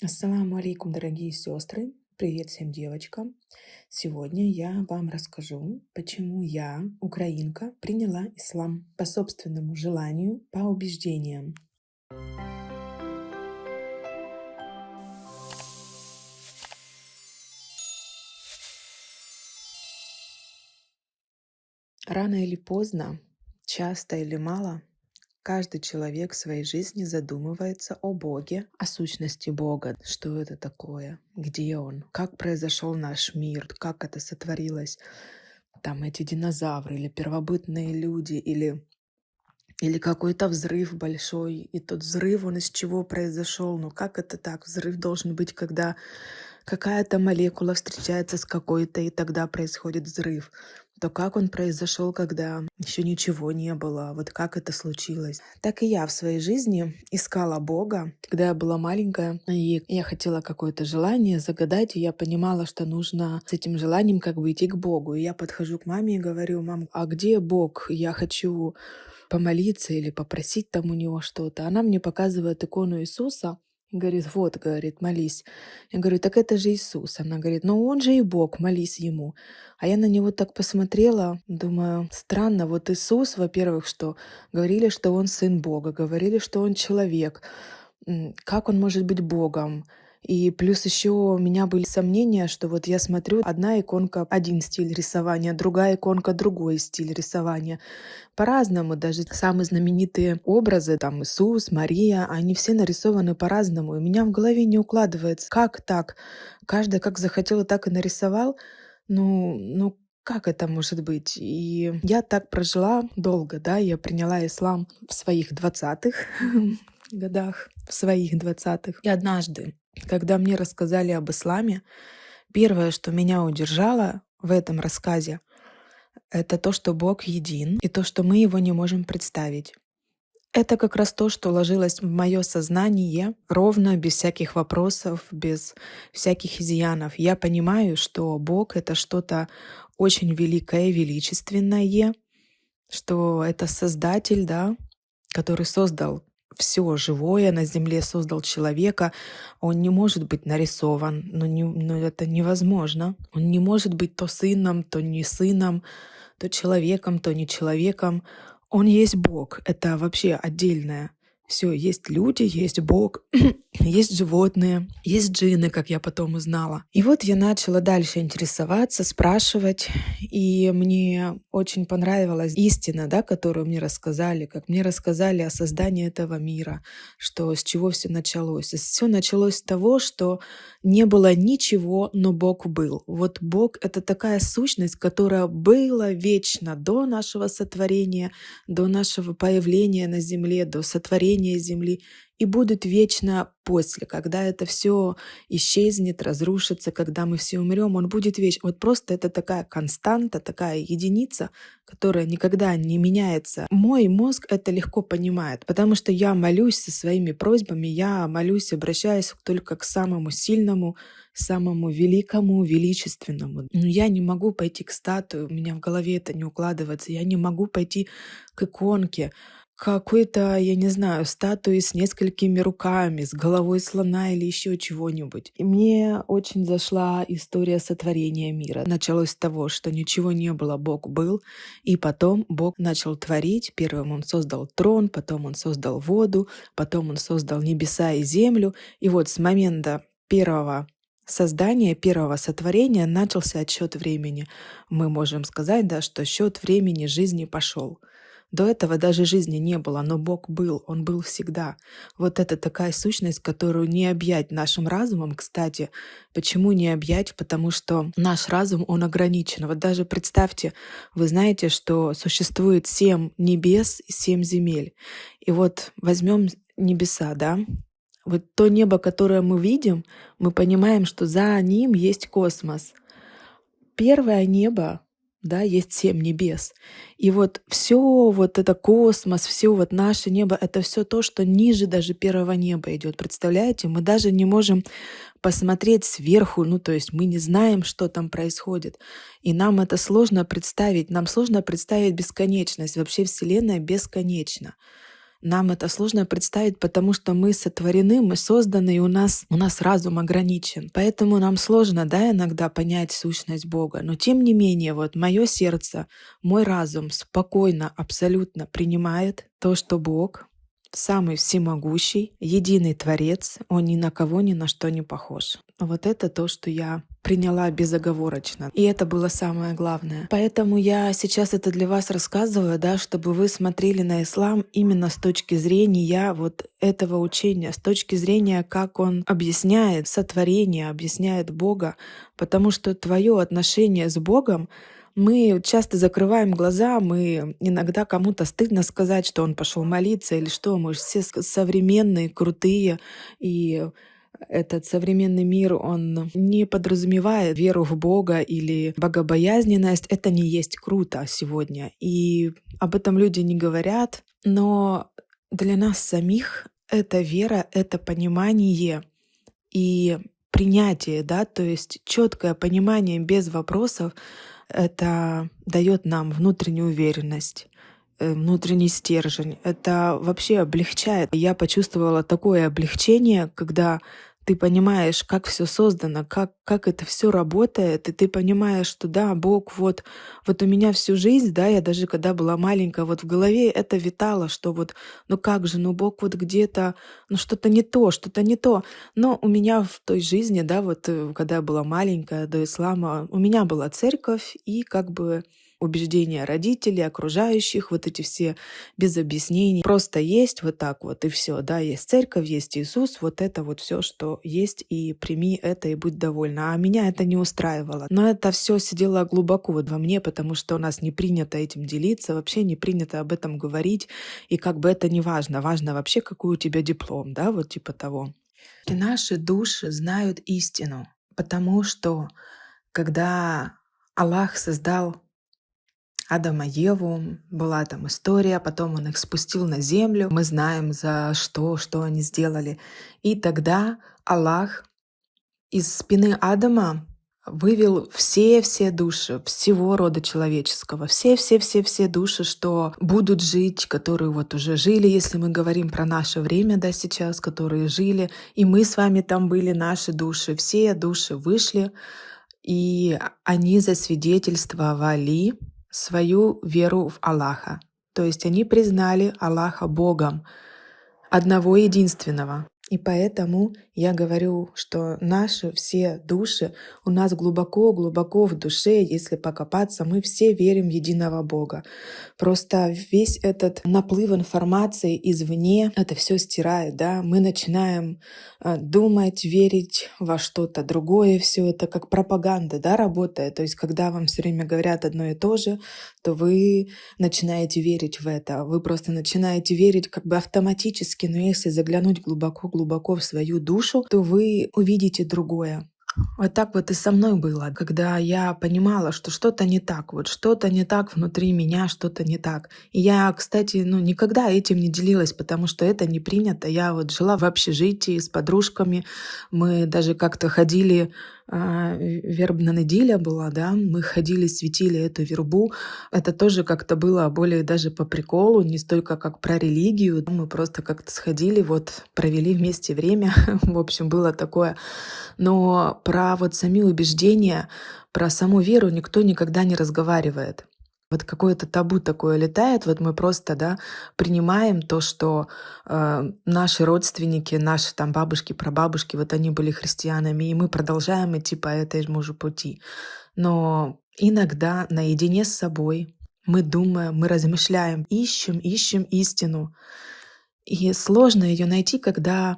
Ассаламу алейкум, дорогие сестры. Привет всем девочкам. Сегодня я вам расскажу, почему я, украинка, приняла ислам по собственному желанию, по убеждениям. Рано или поздно, часто или мало, каждый человек в своей жизни задумывается о Боге, о сущности Бога, что это такое, где Он, как произошел наш мир, как это сотворилось, там эти динозавры или первобытные люди, или какой-то взрыв большой, и тот взрыв, он из чего произошел? Ну как это так? Взрыв должен быть, когда какая-то молекула встречается с какой-то, и тогда происходит взрыв. То как он произошел, когда еще ничего не было? Вот как это случилось? Так и я в своей жизни искала Бога, когда я была маленькая, и я хотела какое-то желание загадать, и я понимала, что нужно с этим желанием как бы идти к Богу. И я подхожу к маме и говорю: мам, а где Бог? Я хочу помолиться или попросить там у него что-то. Она мне показывает икону Иисуса и говорит: вот, говорит, молись. Я говорю: так это же Иисус. Она говорит: ну он же и Бог, молись ему. А я на него так посмотрела, думаю, странно, вот Иисус, во-первых, что говорили, что он сын Бога, говорили, что он человек. Как он может быть Богом? И плюс еще у меня были сомнения, что вот я смотрю, одна иконка один стиль рисования, другая иконка другой стиль рисования. По-разному, даже самые знаменитые образы, там Иисус, Мария, они все нарисованы по-разному. И у меня в голове не укладывается, как так? Каждый как захотел, так и нарисовал. Ну, как это может быть? И я так прожила долго, да, я приняла ислам в своих 20-х годах, в своих 20-х. И однажды, когда мне рассказали об исламе, первое, что меня удержало в этом рассказе, это то, что Бог един, и то, что мы его не можем представить. Это как раз то, что ложилось в мое сознание ровно, без всяких вопросов, без всяких изъянов. Я понимаю, что Бог — это что-то очень великое, величественное, что это Создатель, да, который создал все живое на земле, создал человека. Он не может быть нарисован, но это невозможно. Он не может быть то сыном, то не сыном, то человеком, то не человеком. Он есть Бог. Это вообще отдельное. Все, есть люди, есть Бог, есть животные, есть джинны, как я потом узнала. И вот я начала дальше интересоваться, спрашивать, и мне очень понравилась истина, да, которую мне рассказали, как мне рассказали о создании этого мира, что с чего все началось. Все началось с того, что не было ничего, но Бог был. Вот Бог — это такая сущность, которая была вечно до нашего сотворения, до нашего появления на земле, до сотворения земли, и будет вечно после, когда это все исчезнет, разрушится, когда мы все умрем, он будет вечно. Вот просто это такая константа, такая единица, которая никогда не меняется. Мой мозг это легко понимает, потому что я молюсь со своими просьбами, я молюсь, обращаюсь только к самому сильному, самому великому, величественному. Но я не могу пойти к статуе, у меня в голове это не укладывается. Я не могу пойти к иконке, какой-то, я не знаю, статуи с несколькими руками, с головой слона или еще чего-нибудь. И мне очень зашла история сотворения мира. Началось с того, что ничего не было, Бог был, и потом Бог начал творить. Первым Он создал трон, потом Он создал воду, потом Он создал небеса и землю. И вот с момента первого создания, первого сотворения начался отсчет времени. Мы можем сказать, да, что счет времени жизни пошел. До этого даже жизни не было, но Бог был, Он был всегда. Вот это такая сущность, которую не объять нашим разумом. Кстати, почему не объять? Потому что наш разум, он ограничен. Вот даже представьте, вы знаете, что существует 7 небес и 7 земель. И вот возьмем небеса, да? Вот то небо, которое мы видим, мы понимаем, что за ним есть космос. Первое небо, да, есть 7 небес. И вот все вот это космос, все вот наше небо, это все то, что ниже даже первого неба идет. Представляете, мы даже не можем посмотреть сверху, ну то есть мы не знаем, что там происходит. И нам это сложно представить. Нам сложно представить бесконечность. Вообще Вселенная бесконечна. Нам это сложно представить, потому что мы сотворены, мы созданы, и у нас разум ограничен. Поэтому нам сложно, да, иногда понять сущность Бога. Но тем не менее, вот мое сердце, мой разум спокойно, абсолютно принимает то, что Бог самый всемогущий, единый Творец, Он ни на кого, ни на что не похож. Вот это то, что я приняла безоговорочно. И это было самое главное. Поэтому я сейчас это для вас рассказываю, да, чтобы вы смотрели на ислам именно с точки зрения вот этого учения, с точки зрения, как он объясняет сотворение, объясняет Бога. Потому что твое отношение с Богом, мы часто закрываем глаза, мы иногда кому-то стыдно сказать, что он пошел молиться или что. Мы же все современные, крутые, и этот современный мир, он не подразумевает веру в Бога или богобоязненность. Это не есть круто сегодня. И об этом люди не говорят. Но для нас самих эта вера, это понимание и принятие, да, то есть четкое понимание без вопросов, это дает нам внутреннюю уверенность, внутренний стержень. Это вообще облегчает. Я почувствовала такое облегчение, когда ты понимаешь, как все создано, как это все работает, и ты понимаешь, что да, Бог вот у меня всю жизнь, да, я даже когда была маленькая, вот в голове это витало, что вот, ну как же, ну Бог вот где-то, ну что-то не то, что-то не то. Но у меня в той жизни, да, вот когда я была маленькая, до ислама, у меня была церковь и как бы убеждения родителей, окружающих, вот эти все без объяснений. Просто есть вот так вот и все, да, есть церковь, есть Иисус, вот это вот все, что есть, и прими это и будь довольна. А меня это не устраивало. Но это все сидело глубоко вот во мне, потому что у нас не принято этим делиться, вообще не принято об этом говорить, и как бы это не важно. Важно вообще, какой у тебя диплом, да, вот типа того. И наши души знают истину, потому что когда Аллах создал Адама, Еву, была там история, потом он их спустил на землю. Мы знаем, за что они сделали. И тогда Аллах из спины Адама вывел все души всего рода человеческого, все души, что будут жить, которые вот уже жили, если мы говорим про наше время, да, сейчас, которые жили, и мы с вами там были, наши души, все души вышли, и они засвидетельствовали свою веру в Аллаха. То есть они признали Аллаха Богом, одного единственного. И поэтому я говорю, что наши все души у нас глубоко-глубоко в душе, если покопаться, мы все верим в единого Бога. Просто весь этот наплыв информации извне это все стирает, да. Мы начинаем думать, верить во что-то другое, все это как пропаганда, да, работает. То есть, когда вам все время говорят одно и то же, то вы начинаете верить в это. Вы просто начинаете верить как бы автоматически, но если заглянуть глубоко в свою душу, то вы увидите другое. Вот так вот и со мной было, когда я понимала, что что-то не так, вот что-то не так внутри меня, что-то не так. И я, кстати, никогда этим не делилась, потому что это не принято. Я вот жила в общежитии с подружками, мы даже как-то ходили, вербна неделя была, да, мы ходили, светили эту вербу. Это тоже как-то было более даже по приколу, не столько как про религию. Мы просто как-то сходили, вот провели вместе время. В общем, было такое. Но про вот сами убеждения, про саму веру никто никогда не разговаривает. Вот какое-то табу такое летает, вот мы просто, да, принимаем то, что наши родственники, наши там бабушки, прабабушки, вот они были христианами, и мы продолжаем идти по этому же пути. Но иногда наедине с собой мы думаем, мы размышляем, ищем истину. И сложно ее найти, когда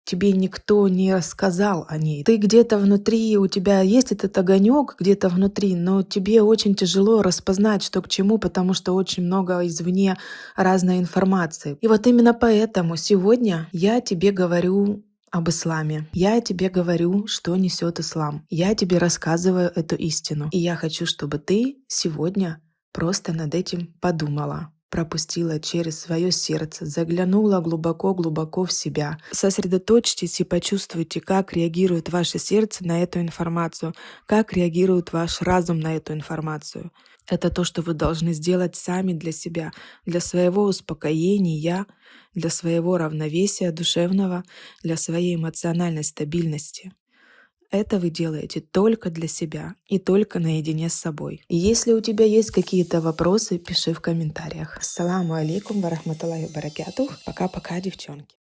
тебе никто не рассказал о ней. Ты где-то внутри, у тебя есть этот огонек где-то внутри, но тебе очень тяжело распознать, что к чему, потому что очень много извне разной информации. И вот именно поэтому сегодня я тебе говорю об исламе. Я тебе говорю, что несет ислам. Я тебе рассказываю эту истину. И я хочу, чтобы ты сегодня просто над этим подумала. пропустила через свое сердце, заглянула глубоко-глубоко в себя. Сосредоточьтесь и почувствуйте, как реагирует ваше сердце на эту информацию, как реагирует ваш разум на эту информацию. Это то, что вы должны сделать сами для себя, для своего успокоения, для своего равновесия душевного, для своей эмоциональной стабильности. Это вы делаете только для себя и только наедине с собой. И если у тебя есть какие-то вопросы, пиши в комментариях. Ассаламу алейкум ва рахматуллахи ва баракатух. Пока-пока, девчонки.